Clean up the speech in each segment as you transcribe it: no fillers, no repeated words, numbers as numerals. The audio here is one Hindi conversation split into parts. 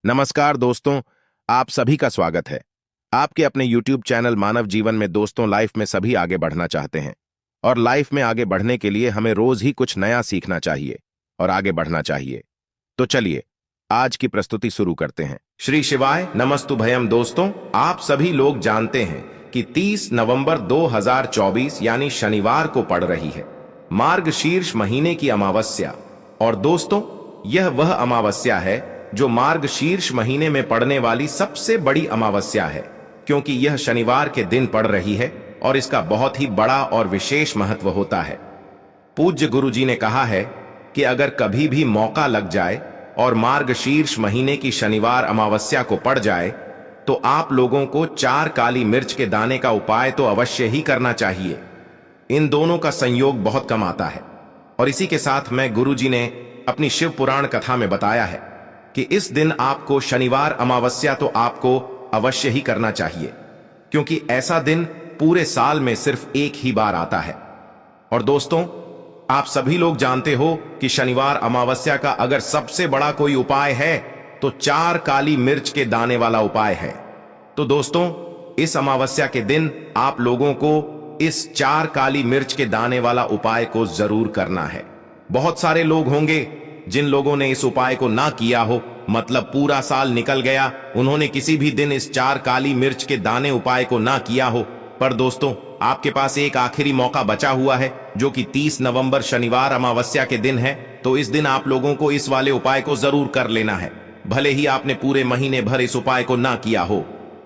नमस्कार दोस्तों, आप सभी का स्वागत है। आपके अपने YouTube चैनल मानव जीवन में दोस्तों लाइफ में सभी आगे बढ़ना चाहते हैं और लाइफ में आगे बढ़ने के लिए हमें रोज ही कुछ नया सीखना चाहिए और आगे बढ़ना चाहिए। तो चलिए आज की प्रस्तुति शुरू करते हैं। श्री शिवाय नमस्तुभयम। दोस्तों, आप सभी लोग जानते हैं कि 30 नवंबर 2024 यानी शनिवार को पड़ रही है मार्गशीर्ष महीने की अमावस्या। और दोस्तों, यह वह अमावस्या है जो मार्गशीर्ष महीने में पड़ने वाली सबसे बड़ी अमावस्या है, क्योंकि यह शनिवार के दिन पड़ रही है और इसका बहुत ही बड़ा और विशेष महत्व होता है। पूज्य गुरु जी ने कहा है कि अगर कभी भी मौका लग जाए और मार्गशीर्ष महीने की शनिवार अमावस्या को पड़ जाए तो आप लोगों को 4 काली मिर्च के दाने का उपाय तो अवश्य ही करना चाहिए। इन दोनों का संयोग बहुत कम आता है और इसी के साथ में गुरु जी ने अपनी शिव पुराण कथा में बताया है कि इस दिन आपको शनिवार अमावस्या तो आपको अवश्य ही करना चाहिए, क्योंकि ऐसा दिन पूरे साल में सिर्फ एक ही बार आता है। और दोस्तों, आप सभी लोग जानते हो कि शनिवार अमावस्या का अगर सबसे बड़ा कोई उपाय है तो 4 काली मिर्च के दाने वाला उपाय है। तो दोस्तों, इस अमावस्या के दिन आप लोगों को इस 4 काली मिर्च के दाने वाला उपाय को जरूर करना है। बहुत सारे लोग होंगे जिन लोगों ने इस उपाय को ना किया हो, मतलब पूरा साल निकल गया, उन्होंने किसी भी दिन इस 4 काली मिर्च के दाने उपाय को ना किया हो। पर दोस्तों, आपके पास एक आखिरी मौका बचा हुआ है जो कि 30 नवंबर शनिवार अमावस्या के दिन है। तो इस दिन आप लोगों को इस वाले उपाय को जरूर कर लेना है, भले ही आपने पूरे महीने भर इस उपाय को ना किया हो।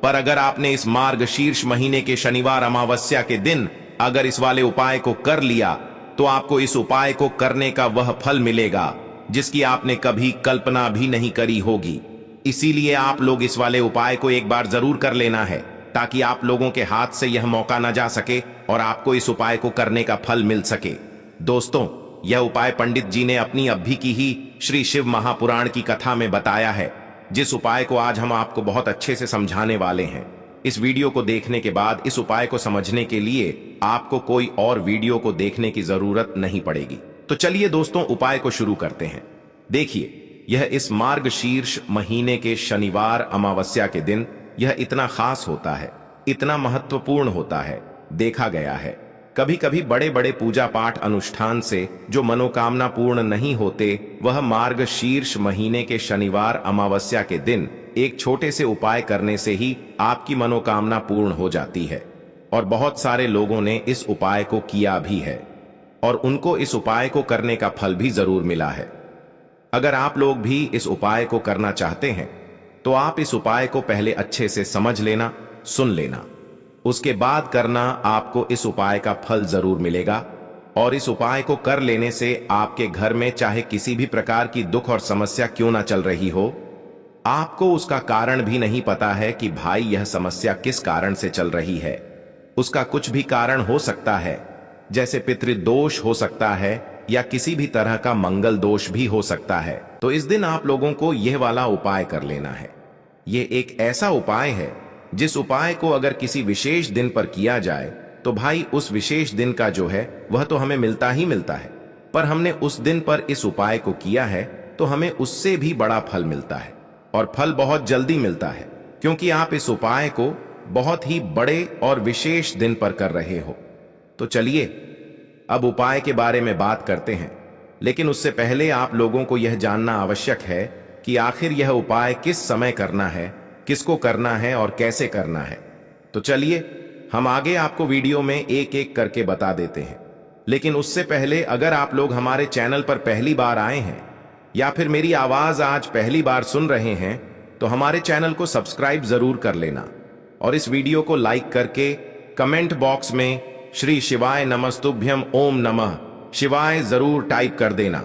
पर अगर आपने इस मार्गशीर्ष महीने के शनिवार अमावस्या के दिन अगर इस वाले उपाय को कर लिया तो आपको इस उपाय को करने का वह फल मिलेगा जिसकी आपने कभी कल्पना भी नहीं करी होगी। इसीलिए आप लोग इस वाले उपाय को एक बार जरूर कर लेना है, ताकि आप लोगों के हाथ से यह मौका न जा सके और आपको इस उपाय को करने का फल मिल सके। दोस्तों, यह उपाय पंडित जी ने अपनी अभी की ही श्री शिव महापुराण की कथा में बताया है, जिस उपाय को आज हम आपको बहुत अच्छे से समझाने वाले हैं। इस वीडियो को देखने के बाद इस उपाय को समझने के लिए आपको कोई और वीडियो को देखने की जरूरत नहीं पड़ेगी। तो चलिए दोस्तों, उपाय को शुरू करते हैं। देखिए, यह इस मार्गशीर्ष महीने के शनिवार अमावस्या के दिन यह इतना खास होता है, इतना महत्वपूर्ण होता है। देखा गया है कभी कभी बड़े बड़े पूजा पाठ अनुष्ठान से जो मनोकामना पूर्ण नहीं होते, वह मार्गशीर्ष महीने के शनिवार अमावस्या के दिन एक छोटे से उपाय करने से ही आपकी मनोकामना पूर्ण हो जाती है। और बहुत सारे लोगों ने इस उपाय को किया भी है और उनको इस उपाय को करने का फल भी जरूर मिला है। अगर आप लोग भी इस उपाय को करना चाहते हैं तो आप इस उपाय को पहले अच्छे से समझ लेना, सुन लेना, उसके बाद करना। आपको इस उपाय का फल जरूर मिलेगा और इस उपाय को कर लेने से आपके घर में चाहे किसी भी प्रकार की दुख और समस्या क्यों ना चल रही हो, आपको उसका कारण भी नहीं पता है कि भाई यह समस्या किस कारण से चल रही है। उसका कुछ भी कारण हो सकता है, जैसे पितृदोष हो सकता है या किसी भी तरह का मंगल दोष भी हो सकता है। तो इस दिन आप लोगों को यह वाला उपाय कर लेना है। यह एक ऐसा उपाय है जिस उपाय को अगर किसी विशेष दिन पर किया जाए तो भाई उस विशेष दिन का जो है वह तो हमें मिलता ही मिलता है, पर हमने उस दिन पर इस उपाय को किया है तो हमें उससे भी बड़ा फल मिलता है और फल बहुत जल्दी मिलता है, क्योंकि आप इस उपाय को बहुत ही बड़े और विशेष दिन पर कर रहे हो। तो चलिए अब उपाय के बारे में बात करते हैं, लेकिन उससे पहले आप लोगों को यह जानना आवश्यक है कि आखिर यह उपाय किस समय करना है, किसको करना है और कैसे करना है। तो चलिए हम आगे आपको वीडियो में एक एक करके बता देते हैं। लेकिन उससे पहले अगर आप लोग हमारे चैनल पर पहली बार आए हैं या फिर मेरी आवाज आज पहली बार सुन रहे हैं तो हमारे चैनल को सब्सक्राइब जरूर कर लेना और इस वीडियो को लाइक करके कमेंट बॉक्स में श्री शिवाय नमस्तुभ्यम ओम नमः शिवाय जरूर टाइप कर देना।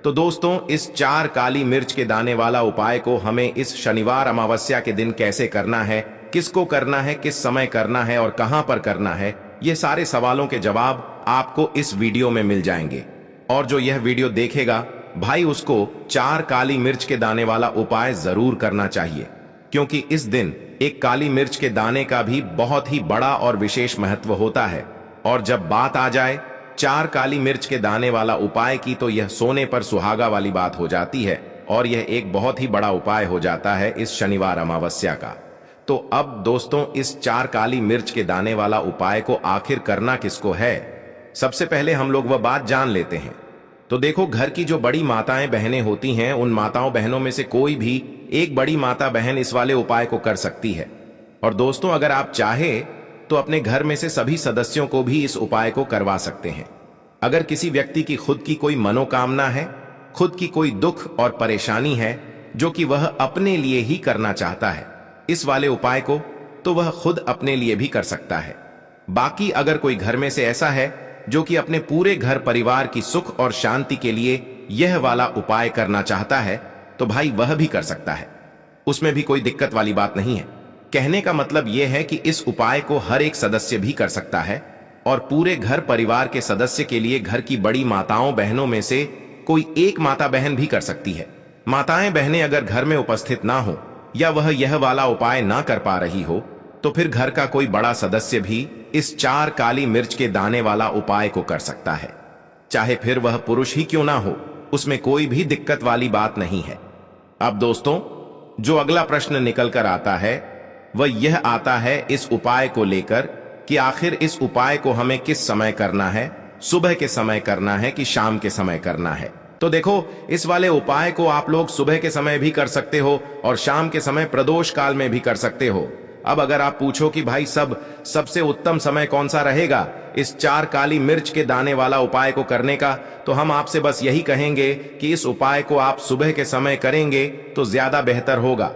तो दोस्तों, इस 4 काली मिर्च के दाने वाला उपाय को हमें इस शनिवार अमावस्या के दिन कैसे करना है, किसको करना है, किस समय करना है और कहां पर करना है, ये सारे सवालों के जवाब आपको इस वीडियो में मिल जाएंगे। और जो यह वीडियो देखेगा भाई, उसको 4 काली मिर्च के दाने वाला उपाय जरूर करना चाहिए, क्योंकि इस दिन एक काली मिर्च के दाने का भी बहुत ही बड़ा और विशेष महत्व होता है। और जब बात आ जाए 4 काली मिर्च के दाने वाला उपाय की, तो यह सोने पर सुहागा वाली बात हो जाती है। और यह एक बहुत ही बड़ा उपाय हो जाता है इस शनिवार अमावस्या का। तो अब दोस्तों, इस 4 काली मिर्च के दाने वाला उपाय को आखिर करना किसको है, सबसे पहले हम लोग वह बात जान लेते हैं। तो देखो, घर की जो बड़ी माताएं बहनें होती हैं, उन माताओं बहनों में से कोई भी एक बड़ी माता बहन इस वाले उपाय को कर सकती है। और दोस्तों, अगर आप चाहे तो अपने घर में से सभी सदस्यों को भी इस उपाय को करवा सकते हैं। अगर किसी व्यक्ति की खुद की कोई मनोकामना है, खुद की कोई दुख और परेशानी है जो कि वह अपने लिए ही करना चाहता है इस वाले उपाय को, तो वह खुद अपने लिए भी कर सकता है। बाकी अगर कोई घर में से ऐसा है जो कि अपने पूरे घर परिवार की सुख और शांति के लिए यह वाला उपाय करना चाहता है, तो भाई वह भी कर सकता है। उसमें भी कोई दिक्कत वाली बात नहीं है। कहने का मतलब यह है कि इस उपाय को हर एक सदस्य भी कर सकता है और पूरे घर परिवार के सदस्य के लिए घर की बड़ी माताओं बहनों में से कोई एक माता बहन भी कर सकती है। माताएं बहनें अगर घर में उपस्थित ना हो या वह यह वाला उपाय ना कर पा रही हो, तो फिर घर का कोई बड़ा सदस्य भी इस 4 काली मिर्च के दाने वाला उपाय को कर सकता है। चाहे फिर वह पुरुष ही क्यों ना हो, उसमें कोई भी दिक्कत वाली बात नहीं है। अब दोस्तों, जो अगला प्रश्न निकल कर आता है वह यह आता है इस उपाय को लेकर कि आखिर इस उपाय को हमें किस समय करना है, सुबह के समय करना है कि शाम के समय करना है। तो देखो, इस वाले उपाय को आप लोग सुबह के समय भी कर सकते हो और शाम के समय प्रदोष काल में भी कर सकते हो। अब अगर आप पूछो कि भाई सबसे उत्तम समय कौन सा रहेगा इस 4 काली मिर्च के दाने वाला उपाय को करने का, तो हम आपसे बस यही कहेंगे कि इस उपाय को आप सुबह के समय करेंगे तो ज्यादा बेहतर होगा।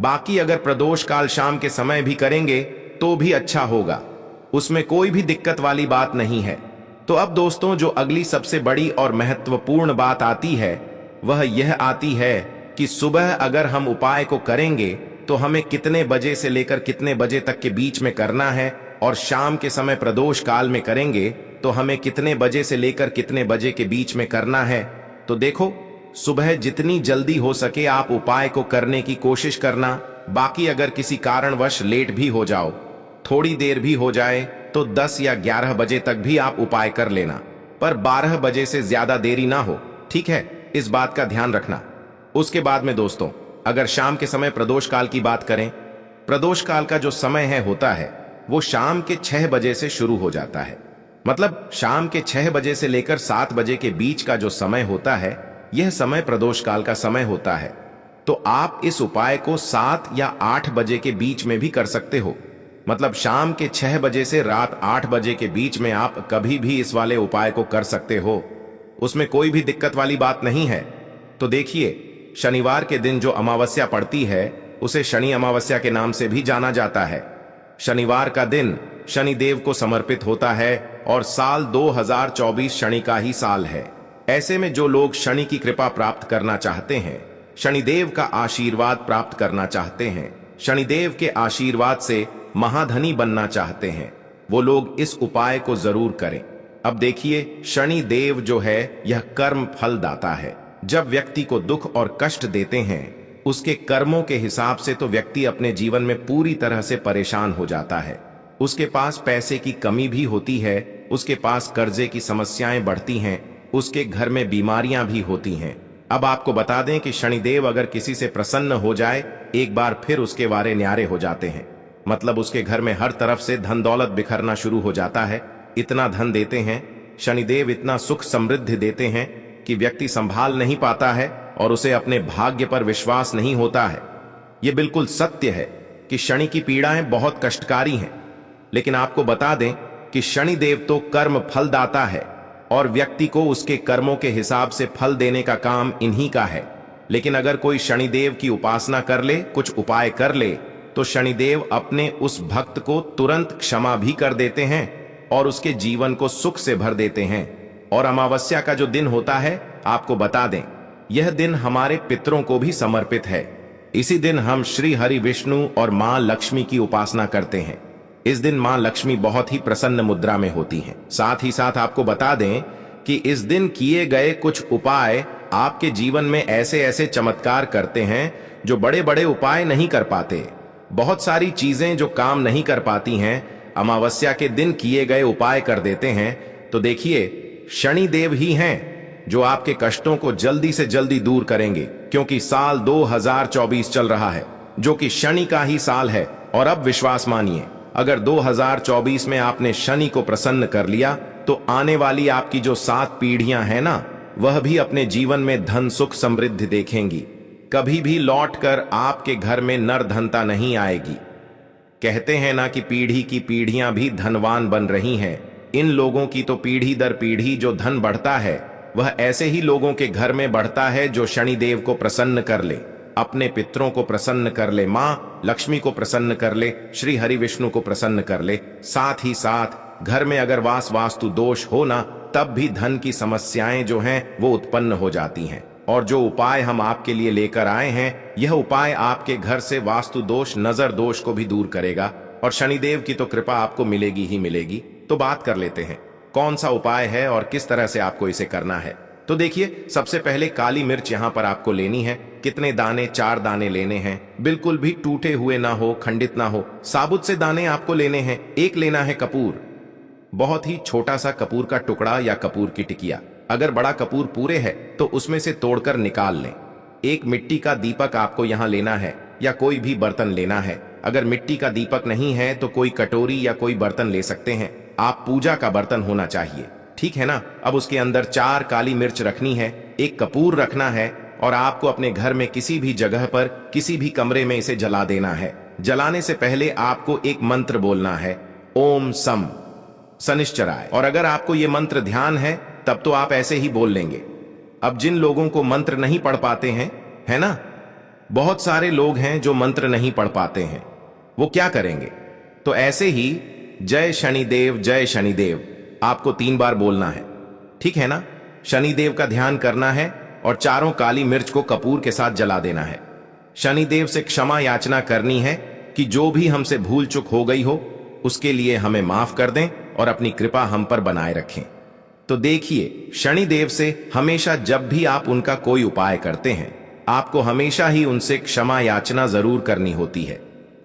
बाकी अगर प्रदोष काल शाम के समय भी करेंगे तो भी अच्छा होगा, उसमें कोई भी दिक्कत वाली बात नहीं है। तो अब दोस्तों, जो अगली सबसे बड़ी और महत्वपूर्ण बात आती है वह यह आती है कि सुबह अगर हम उपाय को करेंगे तो हमें कितने बजे से लेकर कितने बजे तक के बीच में करना है, और शाम के समय प्रदोष काल में करेंगे तो हमें कितने बजे से लेकर कितने बजे के बीच में करना है। तो देखो, सुबह जितनी जल्दी हो सके आप उपाय को करने की कोशिश करना। बाकी अगर किसी कारणवश लेट भी हो जाओ, थोड़ी देर भी हो जाए, तो 10 या 11 बजे तक भी आप उपाय कर लेना, पर 12 बजे से ज्यादा देरी ना हो, ठीक है? इस बात का ध्यान रखना। उसके बाद में दोस्तों, अगर शाम के समय प्रदोष काल की बात करें, प्रदोष काल का जो समय होता है वो शाम के 6 बजे से शुरू हो जाता है। मतलब शाम के 6 बजे से लेकर 7 बजे के बीच का जो समय होता है, यह समय प्रदोष काल का समय होता है। तो आप इस उपाय को 7 या 8 बजे के बीच में भी कर सकते हो। मतलब शाम के 6 बजे से रात 8 बजे के बीच में आप कभी भी इस वाले उपाय को कर सकते हो, उसमें कोई भी दिक्कत वाली बात नहीं है। तो देखिए, शनिवार के दिन जो अमावस्या पड़ती है उसे शनि अमावस्या के नाम से भी जाना जाता है। शनिवार का दिन शनिदेव को समर्पित होता है और साल 2024 शनि का ही साल है। ऐसे में जो लोग शनि की कृपा प्राप्त करना चाहते हैं, शनिदेव का आशीर्वाद प्राप्त करना चाहते हैं, शनिदेव के आशीर्वाद से महाधनी बनना चाहते हैं, वो लोग इस उपाय को जरूर करें। अब देखिए, शनिदेव जो है यह कर्म फल दाता है। जब व्यक्ति को दुख और कष्ट देते हैं, उसके कर्मों के हिसाब से तो व्यक्ति अपने जीवन में पूरी तरह से परेशान हो जाता है। उसके पास पैसे की कमी भी होती है, उसके पास कर्जे की समस्याएं बढ़ती हैं, उसके घर में बीमारियां भी होती हैं। अब आपको बता दें कि शनिदेव अगर किसी से प्रसन्न हो जाए, एक बार फिर उसके वारे न्यारे हो जाते हैं। मतलब उसके घर में हर तरफ से धन दौलत बिखरना शुरू हो जाता है। इतना धन देते हैं शनिदेव, इतना सुख समृद्धि देते हैं कि व्यक्ति संभाल नहीं पाता है और उसे अपने भाग्य पर विश्वास नहीं होता है। यह बिल्कुल सत्य है कि शनि की पीड़ाएं बहुत कष्टकारी हैं, लेकिन आपको बता दें कि शनिदेव तो कर्म फलदाता है और व्यक्ति को उसके कर्मों के हिसाब से फल देने का काम इन्हीं का है। लेकिन अगर कोई शनिदेव की उपासना कर ले, कुछ उपाय कर ले, तो शनिदेव अपने उस भक्त को तुरंत क्षमा भी कर देते हैं और उसके जीवन को सुख से भर देते हैं। और अमावस्या का जो दिन होता है, आपको बता दें, यह दिन हमारे पितरों को भी समर्पित है। इसी दिन हम श्री हरि विष्णु और मां लक्ष्मी की उपासना करते हैं। इस दिन मां लक्ष्मी बहुत ही प्रसन्न मुद्रा में होती हैं। साथ ही साथ आपको बता दें कि इस दिन किए गए कुछ उपाय आपके जीवन में ऐसे ऐसे चमत्कार करते हैं जो बड़े बड़े उपाय नहीं कर पाते। बहुत सारी चीजें जो काम नहीं कर पाती हैं, अमावस्या के दिन किए गए उपाय कर देते हैं। तो देखिए, शनिदेव ही हैं जो आपके कष्टों को जल्दी से जल्दी दूर करेंगे, क्योंकि साल 2024 चल रहा है, जो कि शनि का ही साल है। और अब विश्वास मानिए, अगर 2024 में आपने शनि को प्रसन्न कर लिया तो आने वाली आपकी जो 7 पीढ़ियां हैं ना, वह भी अपने जीवन में धन सुख समृद्धि देखेंगी। कभी भी लौटकर आपके घर में नरधनता नहीं आएगी। कहते हैं ना कि पीढ़ी की पीढ़ियां भी धनवान बन रही हैं। इन लोगों की तो पीढ़ी दर पीढ़ी जो धन बढ़ता है, वह ऐसे ही लोगों के घर में बढ़ता है जो शनिदेव को प्रसन्न कर ले, अपने पितरों को प्रसन्न कर ले, मां लक्ष्मी को प्रसन्न कर ले, श्री हरि विष्णु को प्रसन्न कर ले। साथ ही साथ घर में अगर वास्तु दोष हो ना, तब भी धन की समस्याएं जो हैं वो उत्पन्न हो जाती हैं। और जो उपाय हम आपके लिए लेकर आए हैं, यह उपाय आपके घर से वास्तु दोष, नजर दोष को भी दूर करेगा और शनिदेव की तो कृपा आपको मिलेगी ही मिलेगी। तो बात कर लेते हैं कौन सा उपाय है और किस तरह से आपको इसे करना है। तो देखिए, सबसे पहले काली मिर्च यहां पर आपको लेनी है। कितने दाने? 4 दाने लेने हैं। बिल्कुल भी टूटे हुए ना हो, खंडित ना हो, साबुत से दाने आपको लेने हैं। एक लेना है कपूर, बहुत ही छोटा सा कपूर का टुकड़ा या कपूर की टिकिया। अगर बड़ा कपूर पूरे है तो उसमें से तोड़कर निकाल लें। एक मिट्टी का दीपक आपको यहां लेना है या कोई भी बर्तन लेना है। अगर मिट्टी का दीपक नहीं है तो कोई कटोरी या कोई बर्तन ले सकते हैं। आप पूजा का बर्तन होना चाहिए, ठीक है ना। अब उसके अंदर 4 काली मिर्च रखनी है, एक कपूर रखना है और आपको अपने घर में किसी भी जगह पर, किसी भी कमरे में इसे जला देना है। जलाने से पहले आपको एक मंत्र बोलना है, ओम सम शनिश्चराय। और अगर आपको ये मंत्र ध्यान है तब तो आप ऐसे ही बोल लेंगे। अब जिन लोगों को मंत्र नहीं पढ़ पाते हैं, है ना, बहुत सारे लोग हैं जो मंत्र नहीं पढ़ पाते हैं, वो क्या करेंगे? तो ऐसे ही जय शनिदेव आपको 3 बार बोलना है, ठीक है ना। शनिदेव का ध्यान करना है और 4 काली मिर्च को कपूर के साथ जला देना है। शनिदेव से क्षमा याचना करनी है कि जो भी हमसे भूल चूक हो गई हो उसके लिए हमें माफ कर दें और अपनी कृपा हम पर बनाए रखें। तो देखिए, शनिदेव से हमेशा जब भी आप उनका कोई उपाय करते हैं, आपको हमेशा ही उनसे क्षमा याचना जरूर करनी होती है,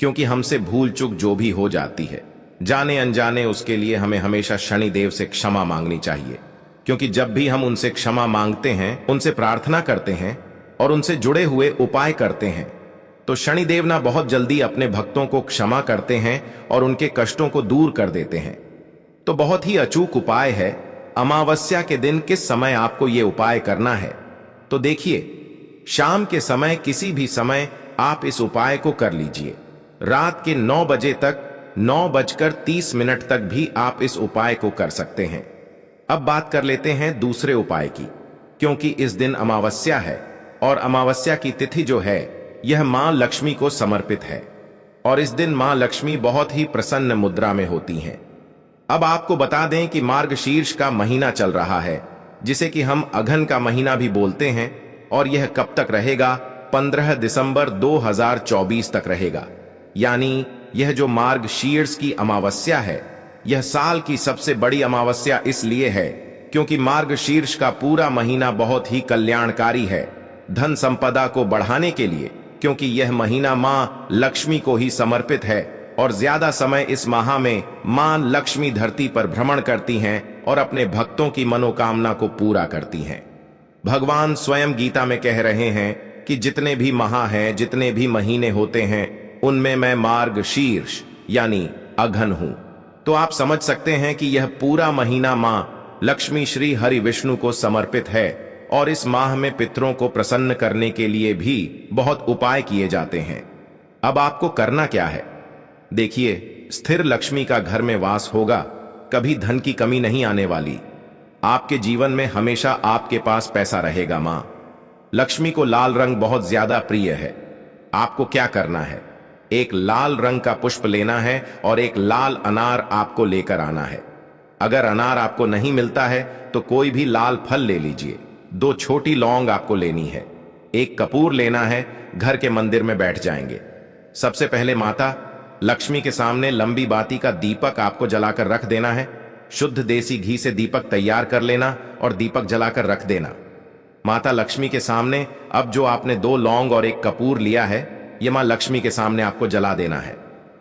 क्योंकि हमसे भूल चूक जो भी हो जाती है जाने अनजाने, उसके लिए हमें हमेशा शनिदेव से क्षमा मांगनी चाहिए। क्योंकि जब भी हम उनसे क्षमा मांगते हैं, उनसे प्रार्थना करते हैं और उनसे जुड़े हुए उपाय करते हैं, तो शनिदेव ना बहुत जल्दी अपने भक्तों को क्षमा करते हैं और उनके कष्टों को दूर कर देते हैं। तो बहुत ही अचूक उपाय है। अमावस्या के दिन किस समय आपको यह उपाय करना है? तो देखिए, शाम के समय, किसी भी समय आप इस उपाय को कर लीजिए। रात के 9 बजे तक, 9:30 तक भी आप इस उपाय को कर सकते हैं। अब बात कर लेते हैं दूसरे उपाय की, क्योंकि इस दिन अमावस्या है और अमावस्या की तिथि जो है यह मां लक्ष्मी को समर्पित है और इस दिन मां लक्ष्मी बहुत ही प्रसन्न मुद्रा में होती हैं। अब आपको बता दें कि मार्गशीर्ष का महीना चल रहा है, जिसे कि हम अघन का महीना भी बोलते हैं, और यह कब तक रहेगा? 15 दिसंबर 2024 तक रहेगा। यानी यह जो मार्गशीर्ष की अमावस्या है, यह साल की सबसे बड़ी अमावस्या इसलिए है क्योंकि मार्गशीर्ष का पूरा महीना बहुत ही कल्याणकारी है धन संपदा को बढ़ाने के लिए, क्योंकि यह महीना मां लक्ष्मी को ही समर्पित है और ज्यादा समय इस माह में मां लक्ष्मी धरती पर भ्रमण करती हैं और अपने भक्तों की मनोकामना को पूरा करती हैं। भगवान स्वयं गीता में कह रहे हैं कि जितने भी माह हैं, जितने भी महीने होते हैं, उनमें मैं मार्गशीर्ष यानी अघन हूं। तो आप समझ सकते हैं कि यह पूरा महीना मां लक्ष्मी श्री हरि विष्णु को समर्पित है और इस माह में पितरों को प्रसन्न करने के लिए भी बहुत उपाय किए जाते हैं। अब आपको करना क्या है? देखिए, स्थिर लक्ष्मी का घर में वास होगा, कभी धन की कमी नहीं आने वाली। आपके जीवन में हमेशा आपके पास पैसा रहेगा। मां लक्ष्मी को लाल रंग बहुत ज्यादा प्रिय है। आपको क्या करना है? एक लाल रंग का पुष्प लेना है और एक लाल अनार आपको लेकर आना है। अगर अनार आपको नहीं मिलता है तो कोई भी लाल फल ले लीजिए। 2 छोटी लौंग आपको लेनी है। एक कपूर लेना है। घर के मंदिर में बैठ जाएंगे। सबसे पहले माता लक्ष्मी के सामने लंबी बाती का दीपक आपको जलाकर रख देना है। शुद्ध देसी घी से दीपक तैयार कर लेना और दीपक जलाकर रख देना। माता लक्ष्मी के सामने अब जो आपने 2 लौंग और एक कपूर लिया है, यह मां लक्ष्मी के सामने आपको जला देना है।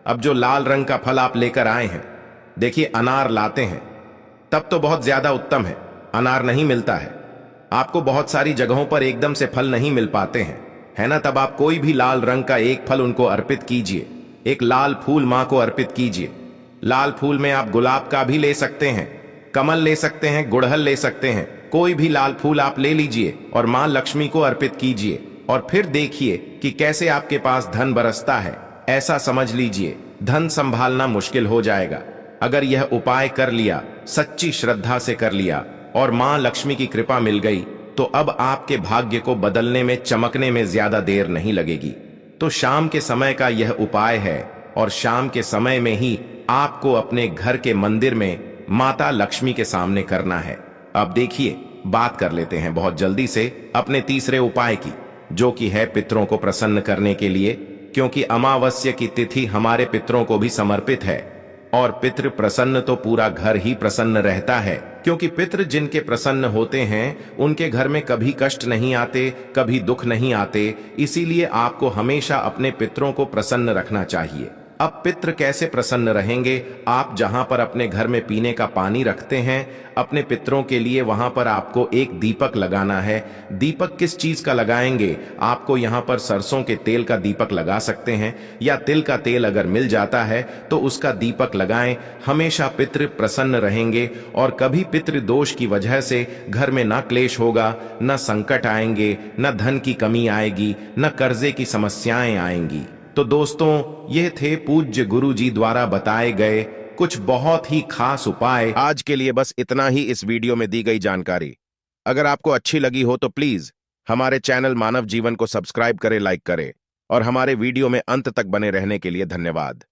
अब जो लाल रंग का फल आप लेकर आए हैं, देखिए अनार लाते हैं, तब तो बहुत ज्यादा उत्तम है। अनार नहीं मिलता है आपको बहुत सारी जगहों पर एकदम से फल नहीं मिल पाते हैं, है ना? तब आप कोई भी लाल रंग का एक फल उनको अर्पित कीजिए। एक लाल फूल मां को अर्पित कीजिए। लाल फूल में आप गुलाब का भी ले सकते हैं, कमल ले सकते हैं, गुड़हल ले सकते हैं, कोई भी लाल फूल आप ले लीजिए और मां लक्ष्मी को अर्पित कीजिए। और फिर देखिए कि कैसे आपके पास धन बरसता है। ऐसा समझ लीजिए धन संभालना मुश्किल हो जाएगा। अगर यह उपाय कर लिया, सच्ची श्रद्धा से कर लिया और मां लक्ष्मी की कृपा मिल गई, तो अब आपके भाग्य को बदलने में, चमकने में ज्यादा देर नहीं लगेगी। तो शाम के समय का यह उपाय है और शाम के समय में ही आपको अपने घर के मंदिर में माता लक्ष्मी के सामने करना है। अब देखिए, बात कर लेते हैं बहुत जल्दी से अपने तीसरे उपाय की, जो कि है पितरों को प्रसन्न करने के लिए, क्योंकि अमावस्या की तिथि हमारे पितरों को भी समर्पित है। और पितृ प्रसन्न तो पूरा घर ही प्रसन्न रहता है, क्योंकि पितृ जिनके प्रसन्न होते हैं उनके घर में कभी कष्ट नहीं आते, कभी दुख नहीं आते। इसीलिए आपको हमेशा अपने पितरों को प्रसन्न रखना चाहिए। अब पितृ कैसे प्रसन्न रहेंगे? आप जहां पर अपने घर में पीने का पानी रखते हैं अपने पितरों के लिए, वहां पर आपको एक दीपक लगाना है। दीपक किस चीज का लगाएंगे? आपको यहां पर सरसों के तेल का दीपक लगा सकते हैं, या तिल का तेल अगर मिल जाता है तो उसका दीपक लगाएं। हमेशा पितृ प्रसन्न रहेंगे और कभी पितृ दोष की वजह से घर में ना क्लेश होगा, न संकट आएंगे, न धन की कमी आएगी, न कर्जे की समस्याएं आएंगी। तो दोस्तों, ये थे पूज्य गुरु जी द्वारा बताए गए कुछ बहुत ही खास उपाय। आज के लिए बस इतना ही इस वीडियो में दी गई जानकारी। अगर आपको अच्छी लगी हो तो प्लीज हमारे चैनल मानव जीवन को सब्सक्राइब करें, लाइक करें और हमारे वीडियो में अंत तक बने रहने के लिए धन्यवाद।